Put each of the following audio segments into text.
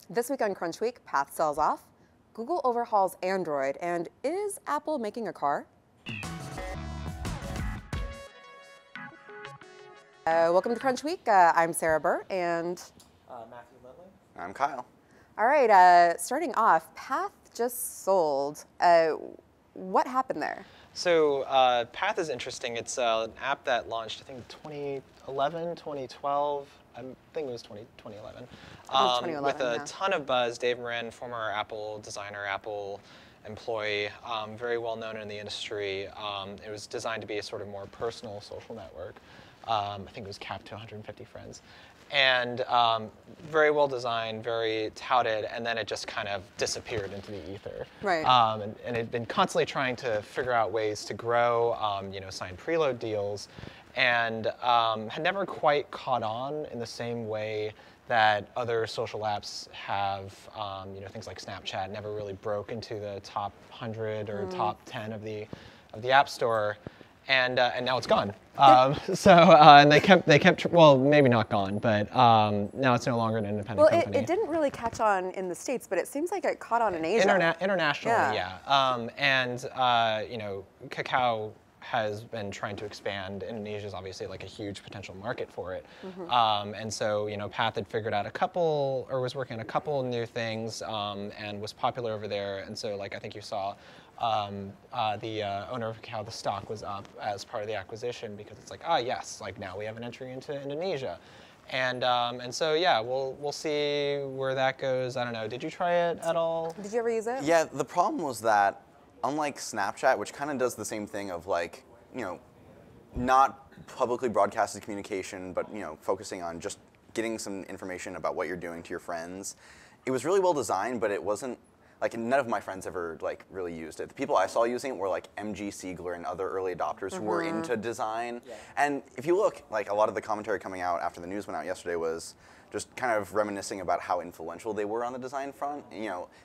This week on Crunchweek, Path sells off, Google overhauls Android, and is Apple making a car? Welcome to Crunchweek. I'm Sarah Buhr and Matthew Lynley. I'm Kyle. all right, starting off, Path just sold. What happened there? So Path is interesting. It's an app that launched, I think, 2011, 2012. I think it was 2011. 2011, with a yeah. ton of buzz. Dave Morin, former Apple designer, Apple employee, very well known in the industry. It was designed to be a sort of more personal social network. I think it was capped to 150 friends. And very well designed, very touted, and then it just kind of disappeared into the ether. Right. And it had been constantly trying to figure out ways to grow, sign preload deals, and had never quite caught on in the same way that other social apps have. Things like Snapchat never really broke into the top 100 or top 10 of the App Store. And now it's gone. And they kept. Well, maybe not gone, but now it's no longer an independent company. It didn't really catch on in the States, but it seems like it caught on in Asia. Internationally, yeah. Kakao has been trying to expand. Indonesia is obviously like a huge potential market for it. And so, Path had figured out was working on a couple new things and was popular over there. And so, I think you saw the owner of Kakao, the stock was up as part of the acquisition because it's yes, now we have an entry into Indonesia. And so, yeah, we'll see where that goes. I don't know. Did you try it at all? Did you ever use it? Yeah, the problem was that, unlike Snapchat, which kind of does the same thing of not publicly broadcasted communication, but focusing on just getting some information about what you're doing to your friends, it was really well designed, but it wasn't none of my friends ever really used it. The people I saw using it were MG Siegler and other early adopters who were into design. Yeah. And if you look, a lot of the commentary coming out after the news went out yesterday was just kind of reminiscing about how influential they were on the design front.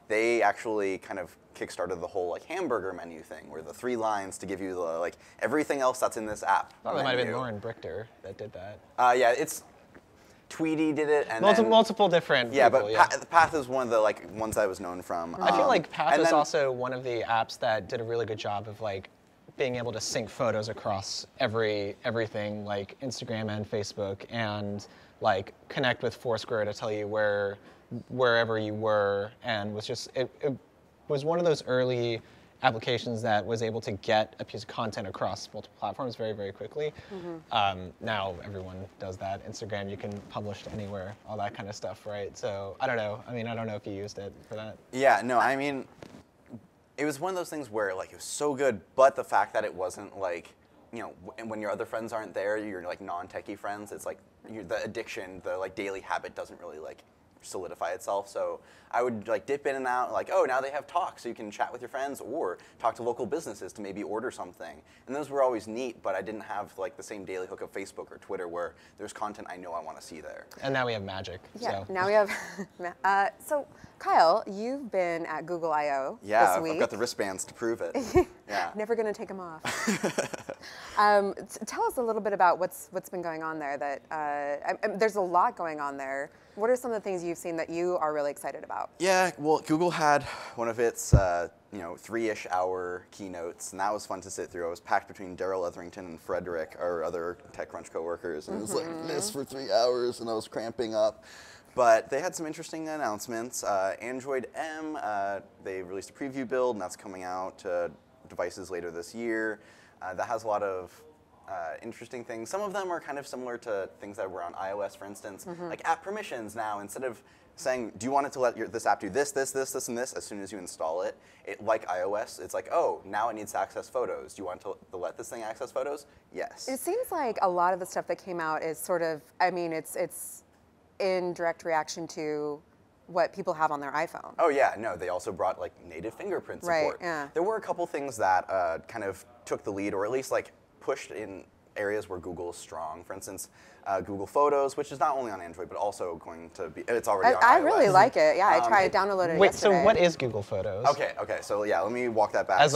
They actually kind of kickstarted the whole hamburger menu thing, where the 3 lines to give you the everything else that's in this app. I thought that might have been Lauren Brichter that did that. Yeah, it's Tweety did it, and multiple different people, but Path is one of the ones I was known from. I feel like Path is also one of the apps that did a really good job of being able to sync photos across everything, like Instagram and Facebook, and connect with Foursquare to tell you wherever you were, and was just it was one of those early applications that was able to get a piece of content across multiple platforms very, very quickly. Now everyone does that. Instagram, you can publish to anywhere, all that kind of stuff, right? So I don't know. I don't know if you used it for that. Yeah, no, it was one of those things where it was so good, but the fact that it wasn't when your other friends aren't there, you're non-techie friends, it's the addiction, the daily habit doesn't really solidify itself. So I would dip in and out, oh, now they have Talk, so you can chat with your friends or talk to local businesses to maybe order something. And those were always neat, but I didn't have the same daily hook of Facebook or Twitter where there's content I know I want to see there. And now we have Magic. Yeah, now we have. So Kyle, you've been at Google I/O this week. I've got the wristbands to prove it. Yeah. Never going to take them off. Tell us a little bit about what's been going on there. There's a lot going on there. What are some of the things you've seen that you are really excited about? Yeah, well, Google had one of its 3-ish hour keynotes, and that was fun to sit through. I was packed between Daryl Etherington and Frederick, our other TechCrunch coworkers, and it was this for 3 hours, and I was cramping up. But they had some interesting announcements. Android M, they released a preview build, and that's coming out to devices later this year. That has a lot of interesting things. Some of them are kind of similar to things that were on iOS, for instance, like app permissions now. Instead of saying, do you want it to let this app do this, this, this, this, and this, as soon as you install it, like iOS, it's oh, now it needs to access photos. Do you want to let this thing access photos? Yes. It seems like a lot of the stuff that came out is sort of, it's in direct reaction to what people have on their iPhone. Oh yeah, no, they also brought native fingerprint support. Right, yeah. There were a couple things that kind of took the lead, or at least pushed in areas where Google is strong. For instance, Google Photos, which is not only on Android, but also going to be, it's already on I iOS. really like it. Yeah, I tried downloading it Wait, yesterday. so what is Google Photos? Okay, so yeah, let me walk that back. As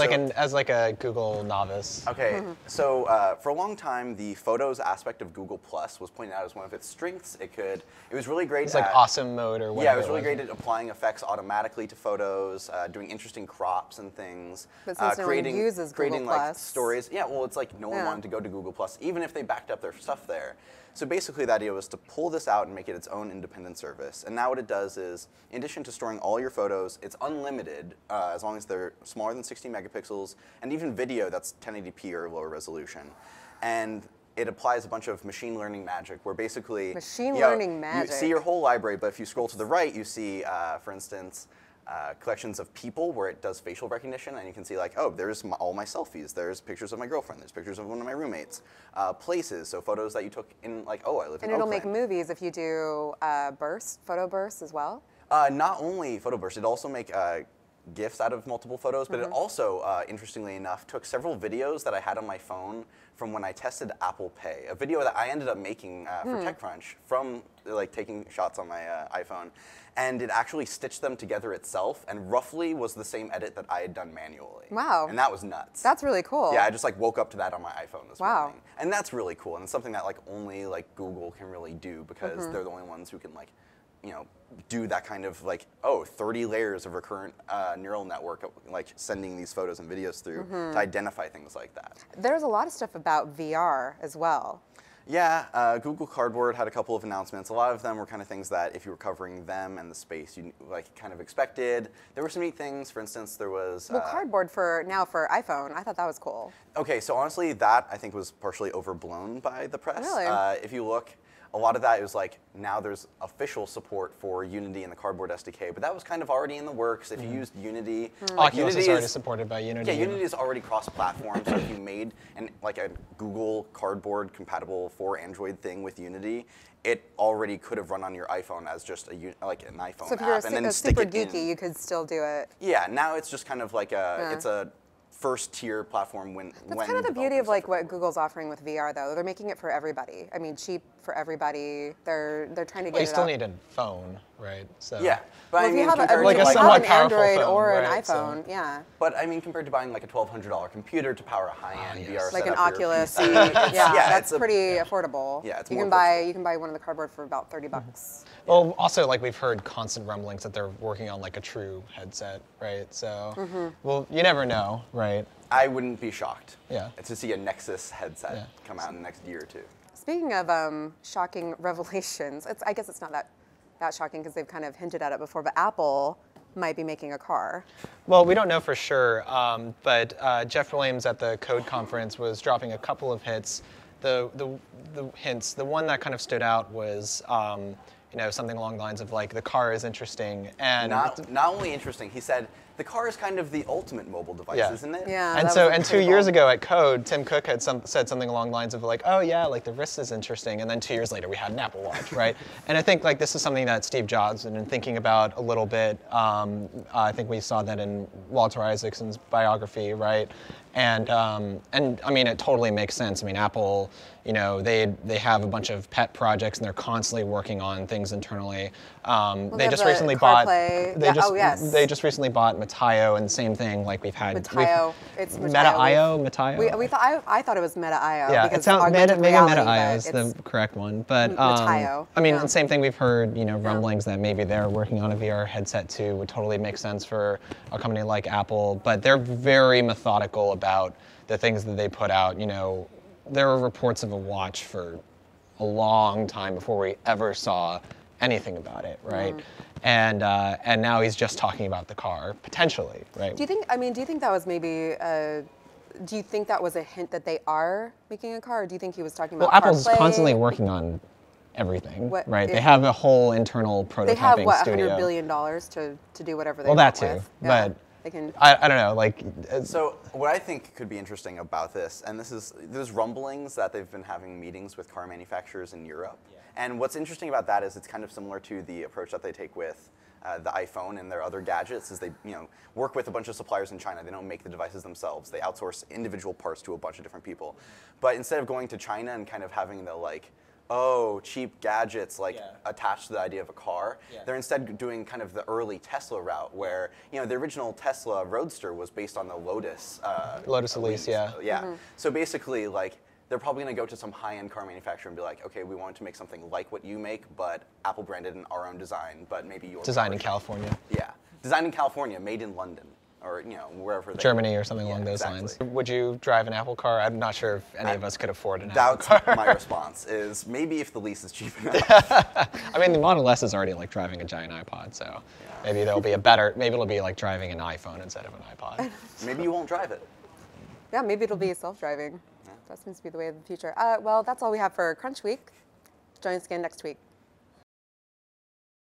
like a Google novice. Okay, so for a long time, the Photos aspect of Google Plus was pointed out as one of its strengths. It was really great. It's like awesome mode or whatever. Yeah, it was really great at applying effects automatically to photos, doing interesting crops and things. But since no one uses creating Google like Plus. stories. Yeah, well, it's like no one wanted to go to Google Plus, even if they backed up their stuff there. So basically, the idea was to pull this out and make it its own independent service. And now what it does is, in addition to storing all your photos, it's unlimited as long as they're smaller than 60 megapixels, and even video that's 1080p or lower resolution. And it applies a bunch of machine learning magic, where basically learning magic. You see your whole library, but if you scroll to the right, you see, for instance, collections of people where it does facial recognition, and you can see like, oh, there's all my selfies. There's pictures of my girlfriend. There's pictures of one of my roommates. Places, so photos that you took in, like, oh, I live in And it'll Oakland. make movies if you do photo bursts as well. Not only photo bursts, it also make GIFs out of multiple photos, but it also, interestingly enough, took several videos that I had on my phone from when I tested Apple Pay, a video that I ended up making for TechCrunch from like taking shots on my iPhone, and it actually stitched them together itself, and roughly was the same edit that I had done manually. Wow. And that was nuts. That's really cool. Yeah, I just like woke up to that on my iPhone this Wow. morning, and that's really cool, and it's something that like only like Google can really do, because they're the only ones who can like, you know, do that kind of like, 30 layers of recurrent neural network, like sending these photos and videos through to identify things like that. There's a lot of stuff about VR as well. Yeah, Google Cardboard had a couple of announcements. A lot of them were kind of things that if you were covering them and the space, you like kind of expected. There were some neat things. For instance, there was Well, Cardboard for iPhone, I thought that was cool. Okay, so honestly, that I think was partially overblown by the press. Really? If you look, a lot of that is like, now there's official support for Unity and the Cardboard SDK, but that was kind of already in the works. If you used Unity, like Oculus Unity is already supported by Unity. Yeah, Unity is already cross-platform, so if you made like a Google Cardboard compatible for Android thing with Unity, it already could have run on your iPhone as just like an iPhone So if you're app, and then stick super it geeky, in. you could still do it. Yeah, now it's just kind of like it's a first-tier platform when That's kind of the beauty of like what Google's offering with VR, though. They're making it for everybody. I mean, cheap for everybody. They're trying to get Well, you it still out. need a phone, right? So. Yeah, but Well, I if mean, you have, compared Like to a if you somewhat have an powerful Android phone, or an right? iPhone, yeah. But I mean, compared to buying like a $1,200 computer to power a high-end VR Like an setup for your Oculus, PC, yeah, yeah, that's it's pretty affordable. Yeah, it's you more can buy one of the Cardboard for about $30. Well, also, like, we've heard constant rumblings that they're working on like a true headset, right? So, well, you never know, right? I wouldn't be shocked. Yeah. To see a Nexus headset Yeah. come out in the next year or two. Speaking of shocking revelations, I guess it's not that shocking because they've kind of hinted at it before, but Apple might be making a car. Well, we don't know for sure, but Jeff Williams at the Code Conference was dropping a couple of hits. The hints. The one that kind of stood out was, something along the lines of like, the car is interesting, and Not only interesting, he said, the car is kind of the ultimate mobile device, Yeah. isn't it? Yeah. And that so, was and 2 pretty years cool. ago at Code, Tim Cook had said something along the lines of like, oh yeah, like the wrist is interesting, and then 2 years later we had an Apple Watch, right? And I think like this is something that Steve Jobs had been thinking about a little bit. I think we saw that in Walter Isaacson's biography, right? And I mean, it totally makes sense. I mean, Apple, they have a bunch of pet projects and they're constantly working on things internally. They just recently bought. They just recently bought Metaio, and same thing. Like we've had. Metaio. It's Metaio. I thought it was Metaio. Yeah, because it sounds augmented maybe reality, Metaio but is the it's correct one, but Metaio, I mean, yeah. the same thing we've heard. Rumblings that maybe they're working on a VR headset too would totally make sense for a company like Apple. But they're very methodical about the things that they put out. There were reports of a watch for a long time before we ever saw anything about it, right? And now he's just talking about the car potentially, right? Do you think that was maybe? Do you think that was a hint that they are making a car, or do you think he was talking about? Well, Apple's CarPlay? constantly working on everything, What- right? it- They have a whole internal prototyping They have what, studio. $100 billion to do whatever they Well, want that too, with. but they can. I don't know, like. So what I think could be interesting about this, and there's rumblings that they've been having meetings with car manufacturers in Europe. And what's interesting about that is it's kind of similar to the approach that they take with the iPhone and their other gadgets is they work with a bunch of suppliers in China. They don't make the devices themselves. They outsource individual parts to a bunch of different people. But instead of going to China and kind of having the cheap gadgets attached to the idea of a car, they're instead doing kind of the early Tesla route where the original Tesla Roadster was based on the Lotus. Lotus Elise, yeah. Yeah. So basically, they're probably going to go to some high-end car manufacturer and be like, okay, we want to make something like what you make, but Apple branded in our own design, but maybe your Designed in California. Yeah. Designed in California, made in London, or wherever. Germany or something along those lines. Would you drive an Apple car? I'm not sure if any of us could afford an Apple car. That's my response, is maybe if the lease is cheap enough. I mean, the Model S is already like driving a giant iPod, so maybe there'll be maybe it'll be like driving an iPhone instead of an iPod. Maybe you won't drive it. Yeah, maybe it'll be self-driving. That seems to be the way of the future. Well, that's all we have for Crunch Week. Join us again next week.